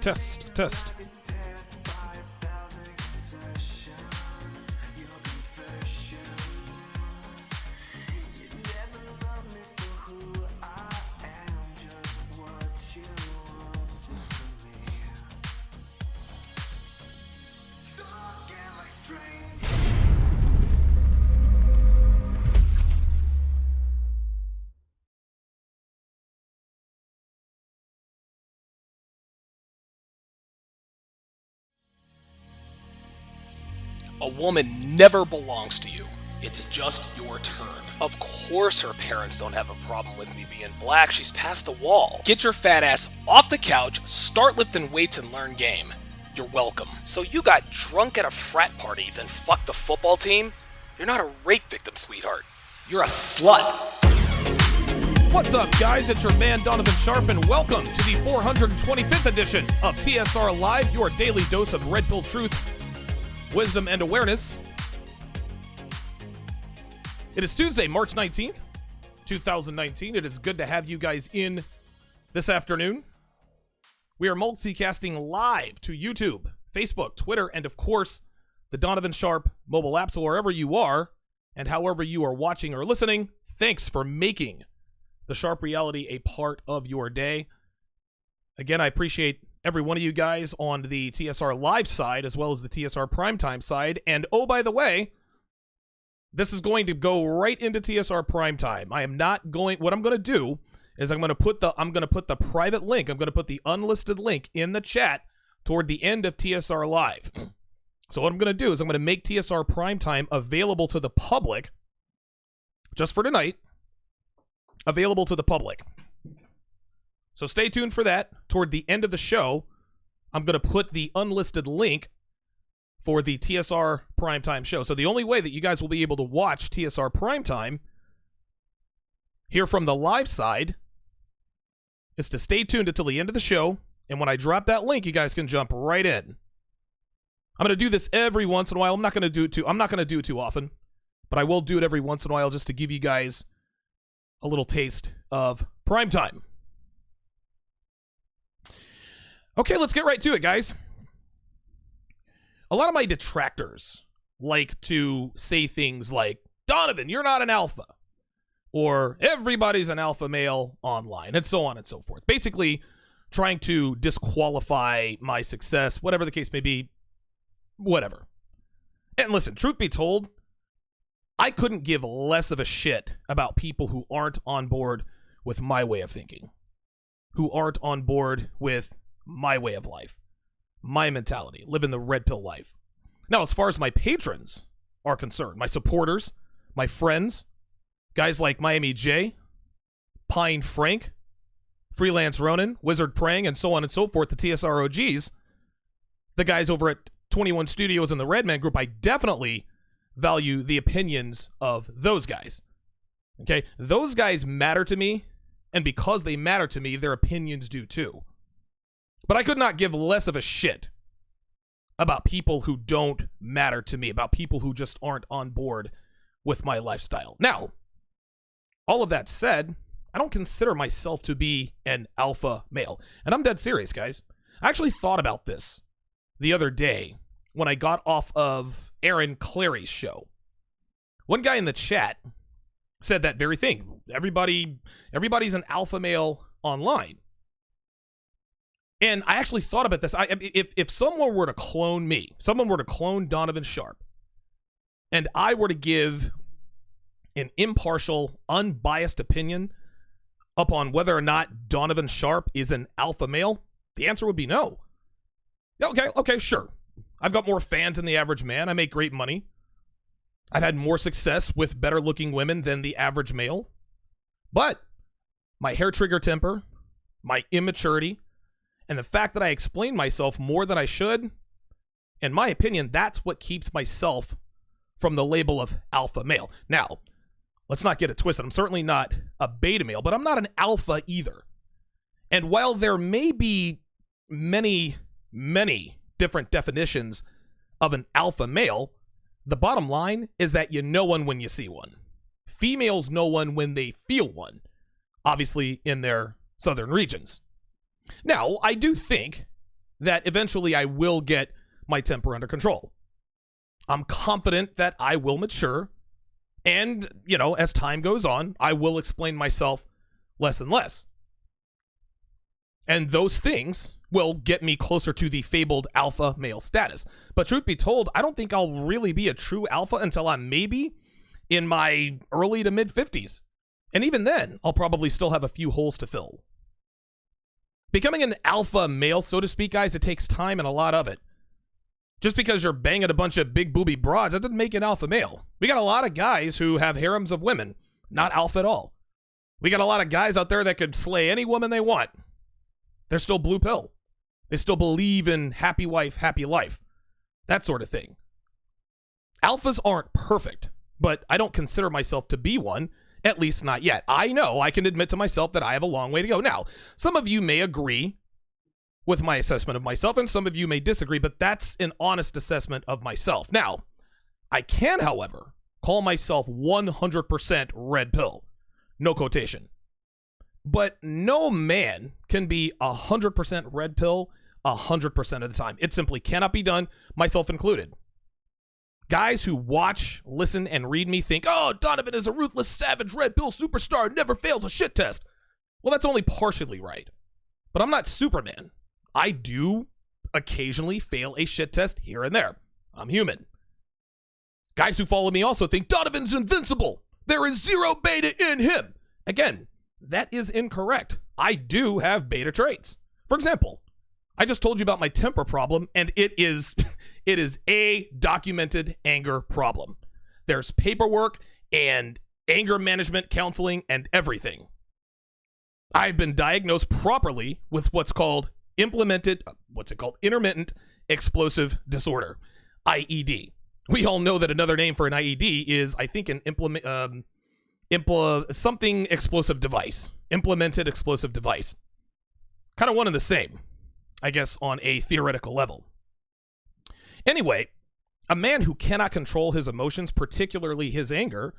Test, test. A woman never belongs to you. It's just your turn. Of course her parents don't have a problem with me being black. She's past the wall. Get your fat ass off the couch, start lifting weights, and learn game. You're welcome. So you got drunk at a frat party, then fucked the football team? You're not a rape victim, sweetheart. You're a slut. What's up, guys? It's your man, Donovan Sharpe, and welcome to the 425th edition of TSR Live, your daily dose of red pill truth, wisdom, and awareness. It is Tuesday, March 19th, 2019. It is good to have you guys in this afternoon. We are multicasting live to YouTube, Facebook, Twitter, and of course, the Donovan Sharpe mobile app. So wherever you are and however you are watching or listening, thanks for making the Sharpe reality a part of your day. Again, I appreciate every one of you guys on the TSR Live side as well as the TSR Primetime side. And oh, by the way, this is going to go right into TSR Primetime. I am not going, what I'm going to do is I'm going to put the private link, I'm going to put the unlisted link in the chat toward the end of TSR Live. So what I'm going to do is I'm going to make TSR Primetime available to the public just for tonight, available to the public. So stay tuned for that. Toward the end of the show, I'm going to put the unlisted link for the TSR Primetime show. So the only way that you guys will be able to watch TSR Primetime here from the live side is to stay tuned until the end of the show. And when I drop that link, you guys can jump right in. I'm going to do this every once in a while. I'm not going to do it too often. but I will do it every once in a while just to give you guys a little taste of Primetime. Okay, let's get right to it, guys. A lot of my detractors like to say things like, Donovan, you're not an alpha. Or everybody's an alpha male online, and so on and so forth. Basically, trying to disqualify my success, whatever the case may be, whatever. And listen, truth be told, I couldn't give less of a shit about people who aren't on board with my way of thinking, who aren't on board with my way of life, my mentality, living the red pill life. Now, as far as my patrons are concerned, my supporters, my friends, guys like Miami J, Pine Frank, Freelance Ronin, Wizard Praying, and so on and so forth, the TSROGs, the guys over at 21 Studios and the Redman Group, I definitely value the opinions of those guys. Okay? Those guys matter to me, and because they matter to me, their opinions do too. But I could not give less of a shit about people who don't matter to me, about people who just aren't on board with my lifestyle. Now, all of that said, I don't consider myself to be an alpha male. And I'm dead serious, guys. I actually thought about this the other day when I got off of Aaron Clary's show. One guy in the chat said that very thing. Everybody's an alpha male online. And I actually thought about this. If someone were to clone me, someone were to clone Donovan Sharpe, and I were to give an impartial, unbiased opinion upon whether or not Donovan Sharpe is an alpha male, the answer would be no. Okay, sure. I've got more fans than the average man. I make great money. I've had more success with better looking women than the average male. But my hair trigger temper, my immaturity, and the fact that I explain myself more than I should, in my opinion, that's what keeps myself from the label of alpha male. Now, let's not get it twisted. I'm certainly not a beta male, but I'm not an alpha either. And while there may be many, many different definitions of an alpha male, the bottom line is that you know one when you see one. Females know one when they feel one, obviously in their southern regions. Now, I do think that eventually I will get my temper under control. I'm confident that I will mature. And, as time goes on, I will explain myself less and less. And those things will get me closer to the fabled alpha male status. But truth be told, I don't think I'll really be a true alpha until I'm maybe in my early to mid 50s. And even then, I'll probably still have a few holes to fill. Becoming an alpha male, so to speak, guys, it takes time and a lot of it. Just because you're banging a bunch of big booby broads, that doesn't make you an alpha male. We got a lot of guys who have harems of women, not alpha at all. We got a lot of guys out there that could slay any woman they want. They're still blue pill. They still believe in happy wife, happy life. That sort of thing. Alphas aren't perfect, but I don't consider myself to be one, at least not yet. I know I can admit to myself that I have a long way to go. Now, some of you may agree with my assessment of myself, and some of you may disagree, but that's an honest assessment of myself. Now, I can, however, call myself 100% red pill. No quotation. But no man can be 100% red pill 100% of the time. It simply cannot be done, myself included. Guys who watch, listen, and read me think, oh, Donovan is a ruthless, savage, red pill superstar, never fails a shit test. Well, that's only partially right. But I'm not Superman. I do occasionally fail a shit test here and there. I'm human. Guys who follow me also think Donovan's invincible. There is zero beta in him. Again, that is incorrect. I do have beta traits. For example, I just told you about my temper problem, and it is a documented anger problem. There's paperwork and anger management counseling and everything. I've been diagnosed properly with what's called intermittent explosive disorder, IED. We all know that another name for an IED is, I think, an something explosive device. Implemented explosive device. Kind of one and the same, I guess, on a theoretical level. Anyway, A man who cannot control his emotions, particularly his anger,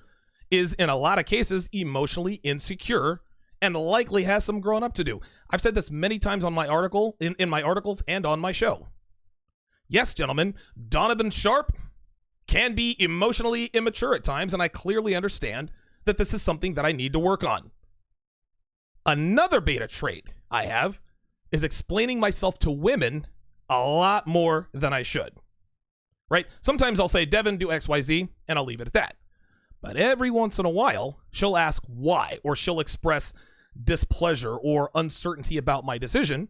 is in a lot of cases emotionally insecure and likely has some growing up to do. I've said this many times on my article, in my articles and on my show. Yes, gentlemen, Donovan Sharpe can be emotionally immature at times, and I clearly understand that this is something that I need to work on. Another beta trait I have is explaining myself to women a lot more than I should. Right? Sometimes I'll say, Devin, do XYZ, and I'll leave it at that. But every once in a while, she'll ask why, or she'll express displeasure or uncertainty about my decision,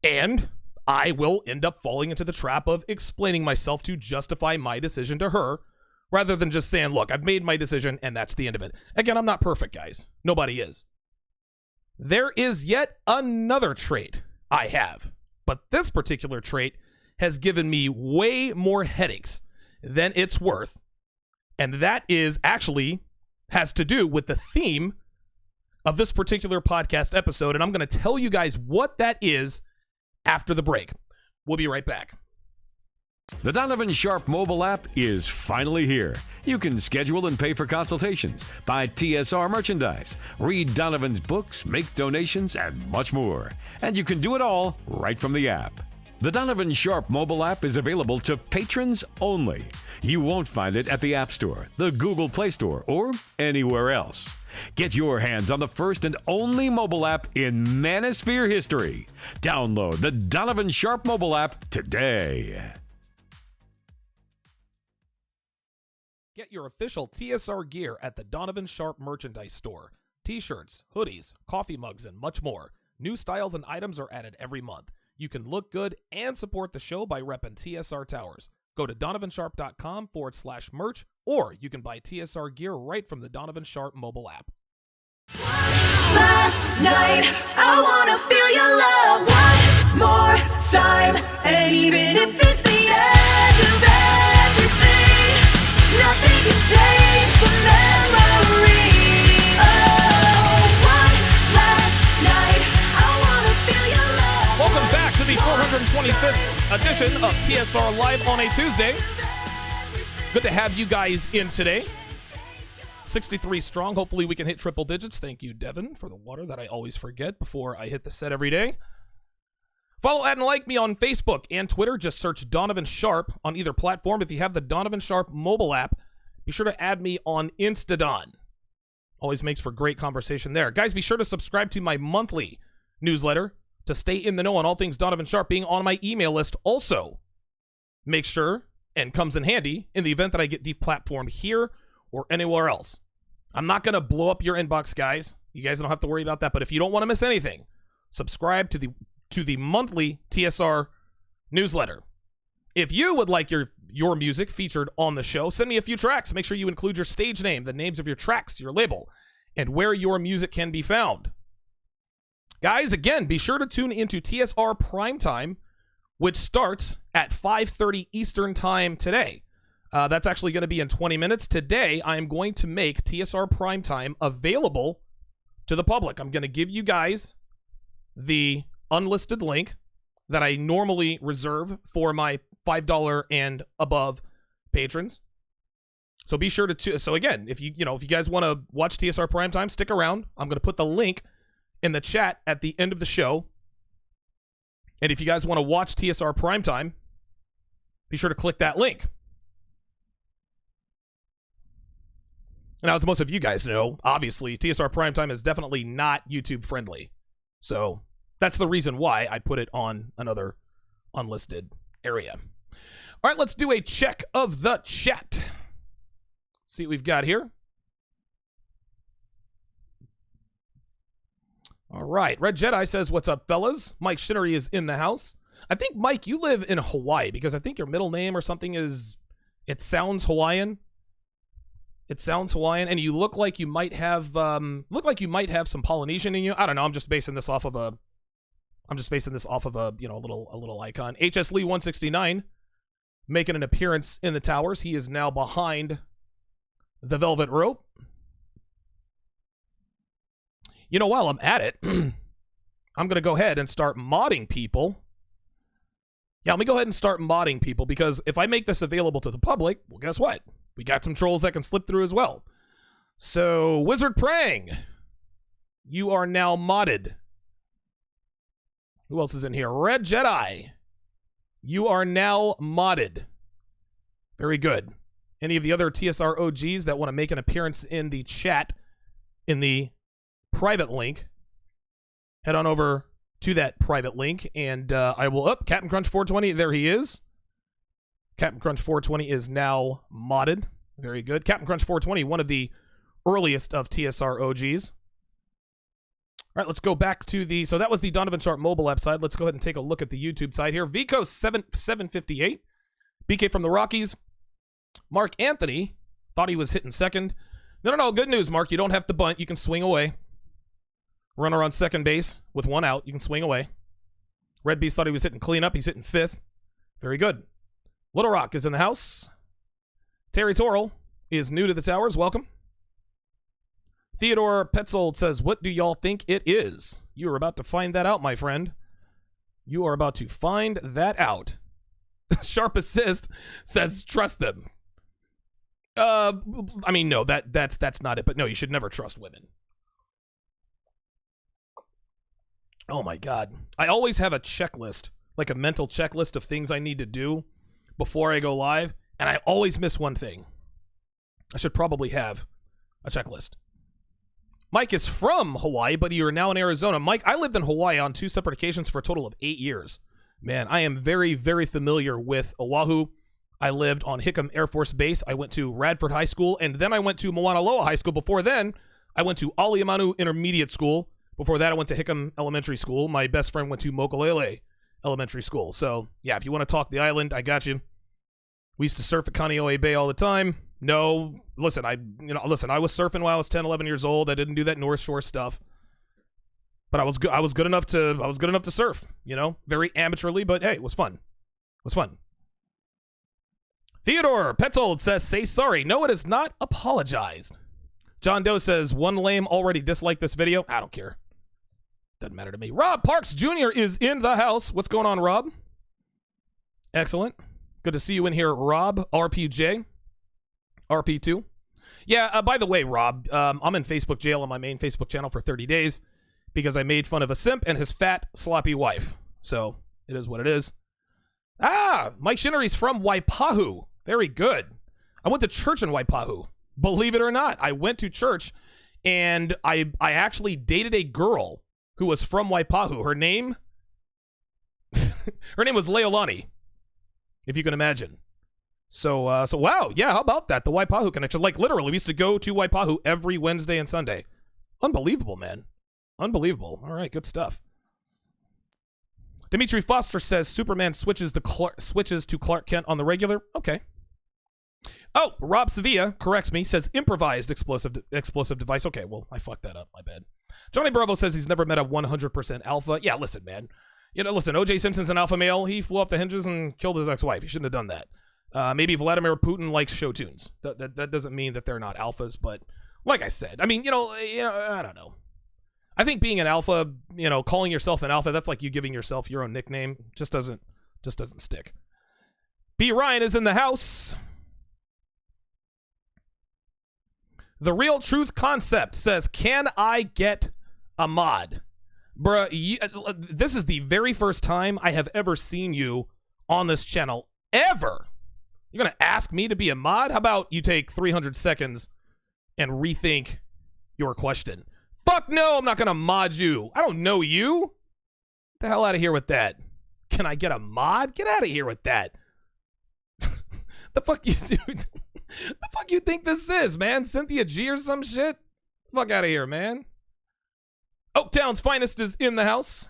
and I will end up falling into the trap of explaining myself to justify my decision to her, rather than just saying, look, I've made my decision, and that's the end of it. Again, I'm not perfect, guys. Nobody is. There is yet another trait I have, but this particular trait has given me way more headaches than it's worth, and that is actually has to do with the theme of this particular podcast episode, and I'm going to tell you guys what that is after the break. We'll be right back. The Donovan Sharpe mobile app is finally here. You can schedule and pay for consultations, buy TSR merchandise, read Donovan's books, make donations, and much more. And you can do it all right from the app. The Donovan Sharpe mobile app is available to patrons only. You won't find it at the App Store, the Google Play Store, or anywhere else. Get your hands on the first and only mobile app in Manosphere history. Download the Donovan Sharpe mobile app today. Get your official TSR gear at the Donovan Sharpe merchandise store. T-shirts, hoodies, coffee mugs, and much more. New styles and items are added every month. You can look good and support the show by repping TSR Towers. Go to donovansharpe.com/merch, or you can buy TSR gear right from the Donovan Sharpe mobile app. Last night, I wanna feel your love one more time. And even if it's the end of everything, nothing can take the memory. Oh, one last night, I wanna feel your love. Welcome back to the 425th edition of TSR Live on a Tuesday. Good to have you guys in today. 63 strong. Hopefully we can hit triple digits. Thank you, Devin, for the water that I always forget before I hit the set every day. Follow, add, and like me on Facebook and Twitter. Just search Donovan Sharpe on either platform. If you have the Donovan Sharpe mobile app, be sure to add me on Instadon. Always makes for great conversation there. Guys, be sure to subscribe to my monthly newsletter to stay in the know on all things Donovan Sharpe. Being on my email list also make sure and comes in handy in the event that I get deplatformed here or anywhere else. I'm not going to blow up your inbox, guys. You guys don't have to worry about that. But if you don't want to miss anything, subscribe to the monthly TSR newsletter. If you would like your music featured on the show, send me a few tracks. Make sure you include your stage name, the names of your tracks, your label, and where your music can be found. Guys, again, be sure to tune into TSR Primetime, which starts at 5:30 Eastern Time today. That's actually going to be in 20 minutes. Today, I am going to make TSR Primetime available to the public. I'm going to give you guys the unlisted link that I normally reserve for my $5 and above patrons. So be sure to so again, if you guys want to watch TSR Primetime, stick around. I'm going to put the link in the chat at the end of the show. And if you guys want to watch TSR Primetime, be sure to click that link. Now, as most of you guys know, obviously, TSR Primetime is definitely not YouTube friendly. So that's the reason why I put it on another unlisted area. All right, let's do a check of the chat. See what we've got here. All right, Red Jedi says, what's up, fellas? Mike Shinnery is in the house. I think, Mike, you live in Hawaii because I think your middle name or something it sounds Hawaiian. It sounds Hawaiian, and you look like you might have some Polynesian in you. I don't know. I'm just basing this off of a little icon. HS Lee 169 making an appearance in the towers. He is now behind the velvet rope. You know, while I'm at it, I'm going to go ahead and start modding people Yeah, let me go ahead and start modding people, because if I make this available to the public, well, guess what? We got some trolls that can slip through as well. So, Wizard Prang, you are now modded. Who else is in here? Red Jedi, you are now modded. Very good. Any of the other TSR OGs that want to make an appearance in the chat, in the private link, head on over to that private link, and I will up Captain Crunch 420. There he is. Captain Crunch 420 is now modded. Very good. Captain Crunch 420, one of the earliest of TSR OGs. All right, let's go back to the... So that was the Donovan Sharpe mobile app side. Let's go ahead and take a look at the YouTube side here. Vico 758. BK from the Rockies. Mark Anthony thought he was hitting second. No. Good news, Mark. You don't have to bunt. You can swing away. Runner on second base with one out. You can swing away. Red Beast thought he was hitting cleanup. He's hitting fifth. Very good. Little Rock is in the house. Terry Torrell is new to the towers. Welcome. Theodore Petzold says, what do y'all think it is? You are about to find that out, my friend. You are about to find that out. Sharp Assist says, trust them. I mean, no, that's not it. But no, you should never trust women. Oh my God. I always have a checklist, like a mental checklist of things I need to do before I go live, and I always miss one thing. I should probably have a checklist. Mike is from Hawaii, but you're now in Arizona. Mike, I lived in Hawaii on 2 separate occasions for a total of 8 years. Man, I am very, very familiar with Oahu. I lived on Hickam Air Force Base. I went to Radford High School, and then I went to Mauna Loa High School. Before then, I went to Aliamanu Intermediate School. Before that, I went to Hickam Elementary School. My best friend went to Mokulele Elementary School. So, yeah, if you want to talk the island, I got you. We used to surf at Kaneohe Bay all the time. No, listen, I was surfing when I was 10, 11 years old. I didn't do that North Shore stuff. But I was good enough to surf, you know? Very amateurly, but hey, it was fun. It was fun. Theodore Petzold says, say sorry. No, it is not. Apologize. John Doe says, one lame already disliked this video. I don't care. Doesn't matter to me. Rob Parks Jr. is in the house. What's going on, Rob? Excellent. Good to see you in here, Rob. RPJ. RP2. Yeah, by the way, Rob, I'm in Facebook jail on my main Facebook channel for 30 days because I made fun of a simp and his fat, sloppy wife. So, it is what it is. Ah, Mike Shinnery's from Waipahu. Very good. I went to church in Waipahu. Believe it or not, I went to church, and I actually dated a girl who was from Waipahu. Her name was Leolani, if you can imagine. So wow, yeah, how about that? The Waipahu connection. Like, literally, we used to go to Waipahu every Wednesday and Sunday. Unbelievable, man. Unbelievable. All right, good stuff. Dimitri Foster says Superman switches to Clark Kent on the regular. Okay. Oh, Rob Sevilla corrects me, says improvised explosive device. Okay, well, I fucked that up. My bad. Johnny Bravo says he's never met a 100% alpha. Yeah, listen, man. Listen, O.J. Simpson's an alpha male. He flew off the hinges and killed his ex-wife. He shouldn't have done that. Maybe Vladimir Putin likes show tunes. That doesn't mean that they're not alphas, but like I said, I mean, I don't know. I think being an alpha, calling yourself an alpha, that's like you giving yourself your own nickname. Just doesn't stick. B. Ryan is in the house. The Real Truth Concept says, can I get a mod? Bruh, this is the very first time I have ever seen you on this channel, ever. You're going to ask me to be a mod? How about you take 300 seconds and rethink your question? Fuck no, I'm not going to mod you. I don't know you. Get the hell out of here with that. Can I get a mod? Get out of here with that. The fuck you do? The fuck you think this is, man? Cynthia G or some shit? Fuck out of here, man. Oaktown's finest is in the house.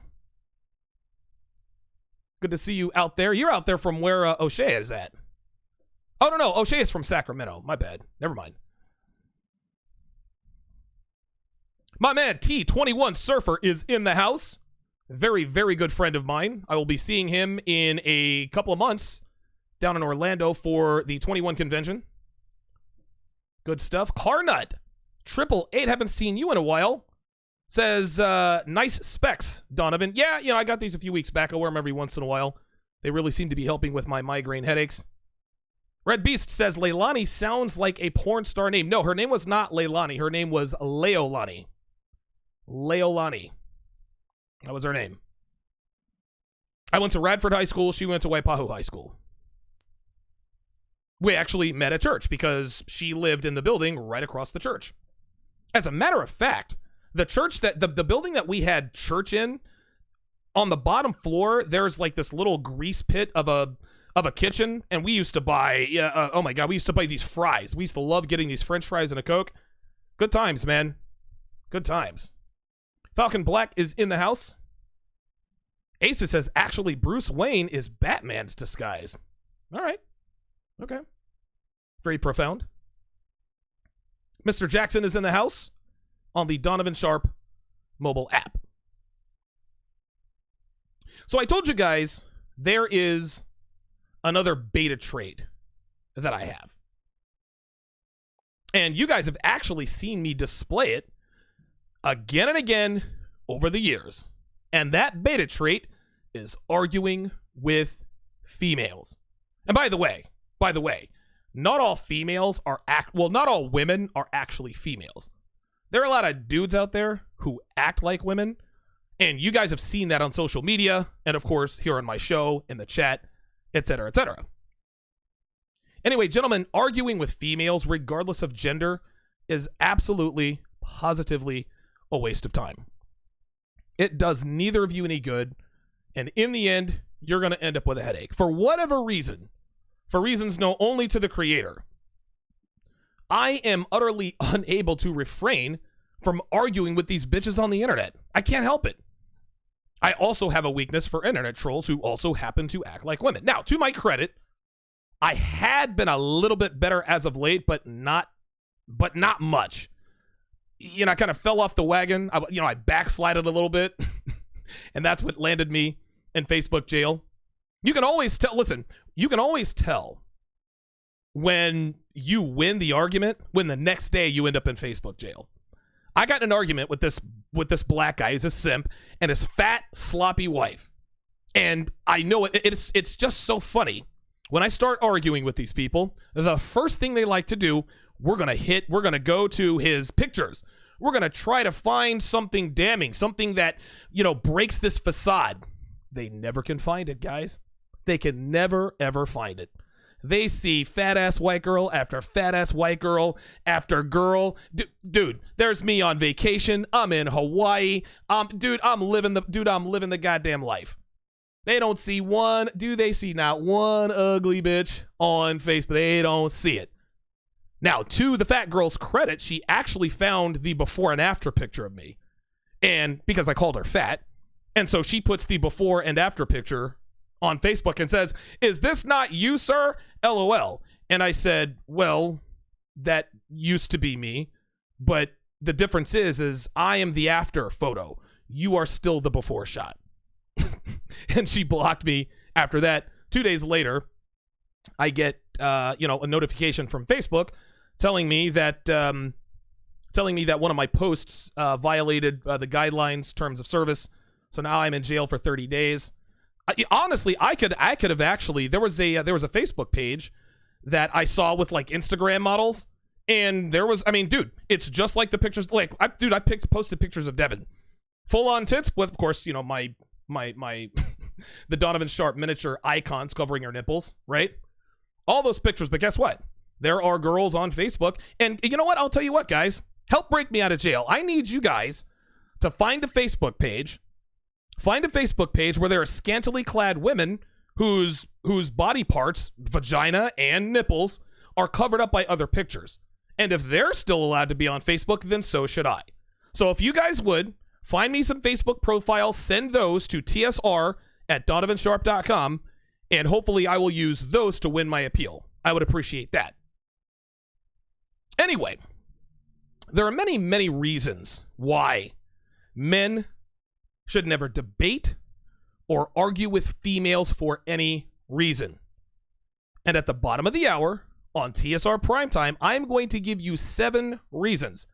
Good to see you out there. You're out there from where O'Shea is at. Oh, no. O'Shea is from Sacramento. My bad. Never mind. My man T21 Surfer is in the house. Very, very good friend of mine. I will be seeing him in a couple of months down in Orlando for the 21 convention. Good stuff. Carnut 888, haven't seen you in a while. Says, nice specs, Donovan. Yeah, I got these a few weeks back. I wear them every once in a while. They really seem to be helping with my migraine headaches. Red Beast says Leilani sounds like a porn star name. No, her name was not Leilani. Her name was Leolani. Leolani. That was her name. I went to Radford High School. She went to Waipahu High School. We actually met at church because she lived in the building right across the church. As a matter of fact, the church that the building that we had church in, on the bottom floor, there's like this little grease pit of a kitchen, and we used to buy, oh my God, we used to buy these fries. We used to love getting these French fries and a Coke. Good times, man. Good times. Falcon Black is in the house. Asa says, actually, Bruce Wayne is Batman's disguise. All right. Okay. Very profound. Mr. Jackson is in the house on the Donovan Sharpe mobile app. So I told you guys there is another beta trade that I have. And you guys have actually seen me display it again and again over the years. And that beta trait is arguing with females. And by the way, not all females are not all women are actually females. There are a lot of dudes out there who act like women, and you guys have seen that on social media, and of course here on my show, in the chat, etc., etc. Anyway, gentlemen, arguing with females, regardless of gender, is absolutely, positively a waste of time. It does neither of you any good, and in the end, you're going to end up with a headache. For whatever reason, for reasons known only to the creator, I am utterly unable to refrain from arguing with these bitches on the internet. I can't help it. I also have a weakness for internet trolls who also happen to act like women. Now, to my credit, I had been a little bit better as of late, but not much. You know, I kind of fell off the wagon. I backslided a little bit, and that's what landed me in Facebook jail. You can always tell, listen, you can always tell when you win the argument when the next day you end up in Facebook jail. I got in an argument with this black guy. He's a simp, and his fat, sloppy wife. And I know it's just so funny. When I start arguing with these people, the first thing they like to do, we're going to go to his pictures. We're going to try to find something damning, something that, breaks this facade. They never can find it, guys. They can never, ever find it. They see fat-ass white girl after fat-ass white girl after girl. Dude, there's me on vacation. I'm in Hawaii. I'm living the goddamn life. They don't see they see not one ugly bitch on Facebook. They don't see it. Now, to the fat girl's credit, she actually found the before and after picture of me. And because I called her fat. And so she puts the before and after picture on Facebook and says, "Is this not you, sir? LOL." And I said, "Well, that used to be me, but the difference is I am the after photo. You are still the before shot." And she blocked me after that. 2 days later, I get a notification from Facebook telling me that one of my posts violated the guidelines, terms of service. So now I'm in jail for 30 days. Honestly, I could have actually. There was a Facebook page that I saw with like Instagram models, and there was. It's just like the pictures. Like, posted pictures of Devin, full on tits with, of course, my the Donovan Sharpe miniature icons covering her nipples, right? All those pictures. But guess what? There are girls on Facebook, and you know what? I'll tell you what, guys. Help break me out of jail. I need you guys to find a Facebook page. Find a Facebook page where there are scantily clad women whose body parts, vagina and nipples, are covered up by other pictures. And if they're still allowed to be on Facebook, then so should I. So if you guys would, find me some Facebook profiles, send those to tsr@donovansharpe.com, and hopefully I will use those to win my appeal. I would appreciate that. Anyway, there are many, many reasons why men should never debate or argue with females for any reason. And at the bottom of the hour on TSR Primetime, I'm going to give you 7 reasons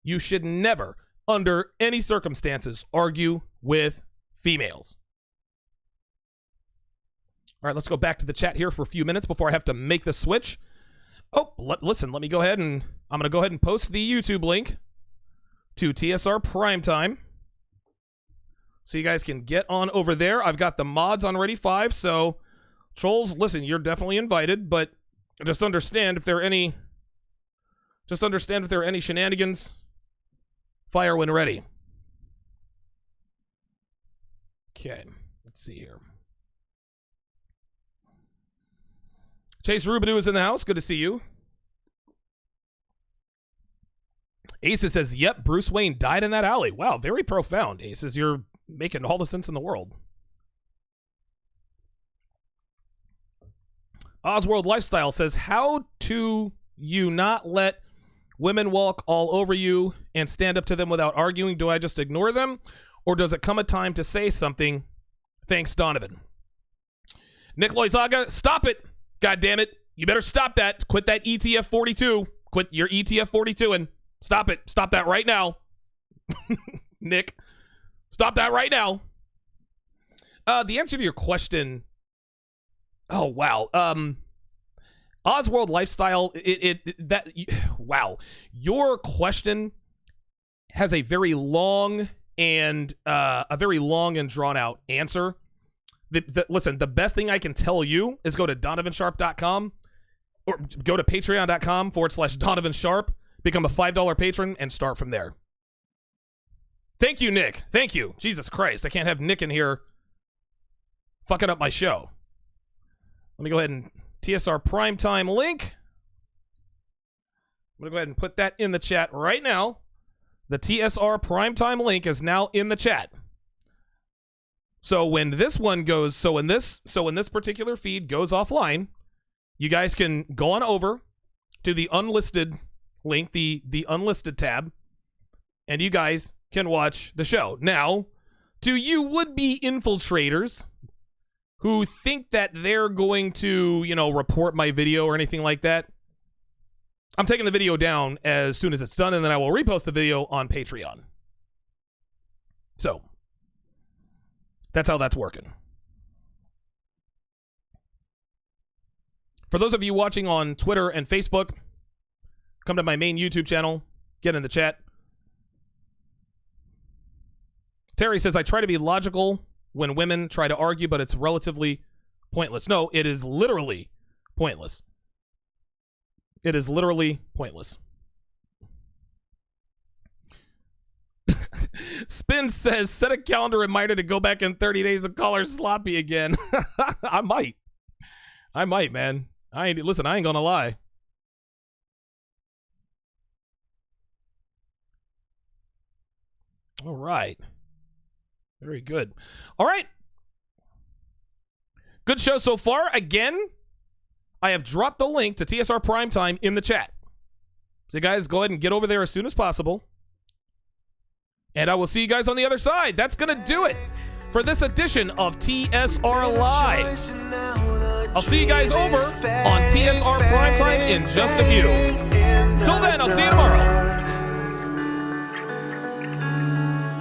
you should never, under any circumstances, argue with females. All right, let's go back to the chat here for a few minutes before I have to make the switch. Oh, listen, let me go ahead and I'm going to go ahead and post the YouTube link to TSR Primetime so you guys can get on over there. I've got the mods on Ready 5, so trolls, listen, you're definitely invited, but just understand if there are any shenanigans, fire when ready. Okay, let's see here. Chase Rubidoo is in the house. Good to see you. Aces says, yep, Bruce Wayne died in that alley. Wow, very profound, Aces. You're making all the sense in the world. Osworld Lifestyle says, how do you not let women walk all over you and stand up to them without arguing? Do I just ignore them? Or does it come a time to say something? Thanks, Donovan. Nick Loizaga, stop it. God damn it. You better stop that. Quit that ETF 42. Quit your ETF 42 and stop it. Stop that right now. Nick, stop that right now. The answer to your question. Oh, wow. Osworld Lifestyle, wow. Your question has a very long and drawn out answer. Listen, the best thing I can tell you is go to donovansharpe.com or go to patreon.com/Donovan Sharpe, become a $5 patron, and start from there. Thank you, Nick. Thank you. Jesus Christ, I can't have Nick in here fucking up my show. Let me go ahead and TSR Primetime link. I'm going to go ahead and put that in the chat right now. The TSR Primetime link is now in the chat. So when this one goes, so when this particular feed goes offline, you guys can go on over to the unlisted link, the unlisted tab, and you guys can watch the show. Now, to you would-be infiltrators who think that they're going to, report my video or anything like that, I'm taking the video down as soon as it's done, and then I will repost the video on Patreon. So, that's how that's working. For those of you watching on Twitter and Facebook, come to my main YouTube channel, get in the chat. Terry says, I try to be logical when women try to argue, but it's relatively pointless. No, it is literally pointless. It is literally pointless. Spin says, set a calendar reminder to go back in 30 days and call her sloppy again. I might, man. Listen, I ain't gonna lie. All right. Very good. All right. Good show so far. Again, I have dropped the link to TSR Primetime in the chat. So guys, go ahead and get over there as soon as possible. And I will see you guys on the other side. That's going to do it for this edition of TSR Live. I'll see you guys over on TSR Primetime in just a few. Till then, I'll see you tomorrow.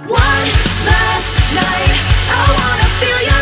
One last night, I wanna feel your